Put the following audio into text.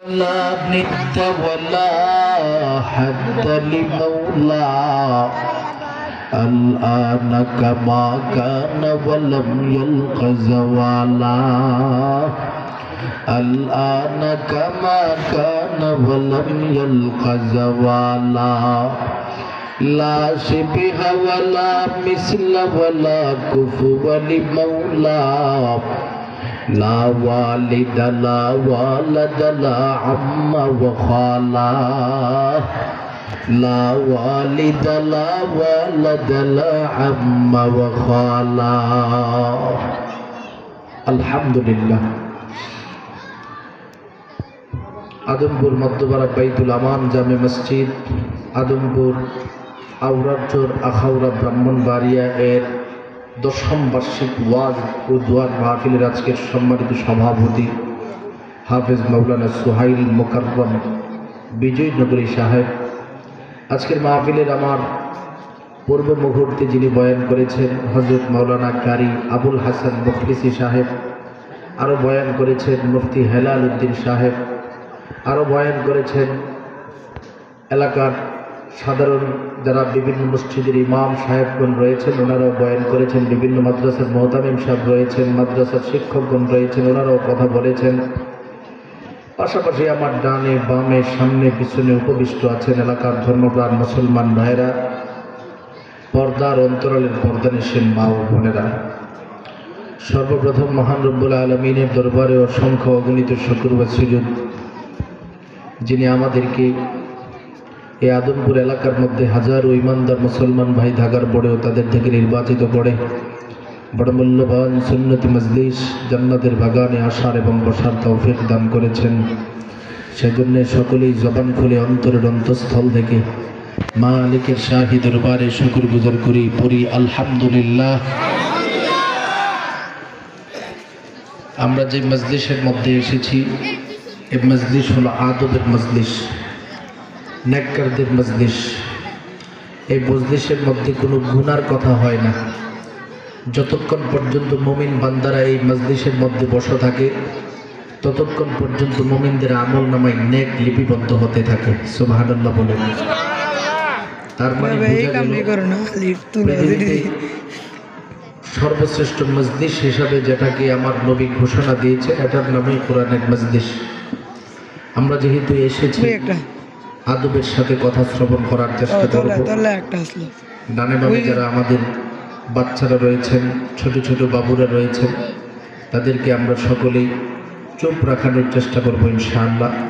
لا ند ولا حد لمولى الآن كما كان ولم يلق زوالا الآن كما كان ولم يلق زوالا لا شبه ولا مثل ولا كفو لمولى لا والد لا والد لا عم وخالا لا والد لا والد لا عم وخالا الحمد لله আদমপুর মধ্যপাড়া বাইতুল আমান জামে মসজিদ আদমপুর আউরারচর আখাউড়া ব্রাহ্মণবাড়িয়া এর 10ম বার্ষিক ওয়াজ ও দোয়ার মাহফিলের আজকের সম্মানিত সভাপতি হাফেজ মাওলানা সুহাইল মোকাররম বিজয়নগরী সাহেব, আজকের মাহফিলের আমার পূর্ব মুহূর্তে যিনি বয়ান করেছেন হযরত মাওলানা কারি আবুল হাসান মুখলিসি সাহেব, আরও বয়ান করেছেন মুফতি হেলাল উদ্দিন সাহেব, আরও বয়ান করেছেন এলাকার সাধারণ যারা বিভিন্ন মসজিদের ইমাম সাহেবগণ রয়েছেন, ওনারাও বয়ান করেছেন, বিভিন্ন মাদ্রাসার মুহতামিম সাহেব রয়েছেন, মাদ্রাসার শিক্ষকগণ রয়েছেন, ওনারাও কথা বলেছেন। পাশাপাশি আমার ডানে বামে সামনে পিছনে উপবিষ্ট আছেন এলাকার ধর্মপ্রাণ মুসলমান ভাইয়েরা, পর্দার অন্তরালের পর্দানিশীন মা ও বোনেরা। সর্বপ্রথম মহান রব্বুল আলামিনের দরবারে অসংখ্য অগণিত শুকর ওয়া সুজুদ, যিনি আমাদেরকে এই আদমপুর এলাকার মধ্যে হাজারো ইমানদার মুসলমান ভাই থাকার পরেও তাদের থেকে নির্বাচিত করে বড় মূল্যবান সুন্নতি মজলিস জান্নাতের বাগানে আসার এবং বসার তৌফিক দান করেছেন। সেজন্য সকলেই জবান খুলে অন্তরের অন্তঃস্থল থেকে মালিকের শাহী দরবারে শুকর গুজার করি, পড়ি আলহামদুলিল্লাহ। আমরা যে মজলিসের মধ্যে এসেছি, এই মজলিস হলো আদবের মজলিস, নেককারদের মজলিস। এই মজলিসের মধ্যে কোনো গুনার কথা হয় না। যতক্ষণ পর্যন্ত মুমিন বান্দারা এই মজলিসের মধ্যে বসা থাকে ততক্ষণ পর্যন্ত মুমিনদের আমল নামায় নেক লিপিবদ্ধ হতে থাকে। সুবহানাল্লাহ বলেন। তার মানে সর্বশ্রেষ্ঠ মজলিস হিসাবে যেটাকে আমার নবী ঘোষণা দিয়েছে, এটার নামই কোরআনের মজলিস। আমরা যেহেতু এসেছি আদবের সাথে কথা শ্রবণ করার চেষ্টা করব। ডানে বামে যারা আমাদের বাচ্চারা রয়েছেন, ছোট ছোট বাবুরা রয়েছেন, তাদেরকে আমরা সকলেই চুপ রাখানোর চেষ্টা করব ইনশাআল্লাহ।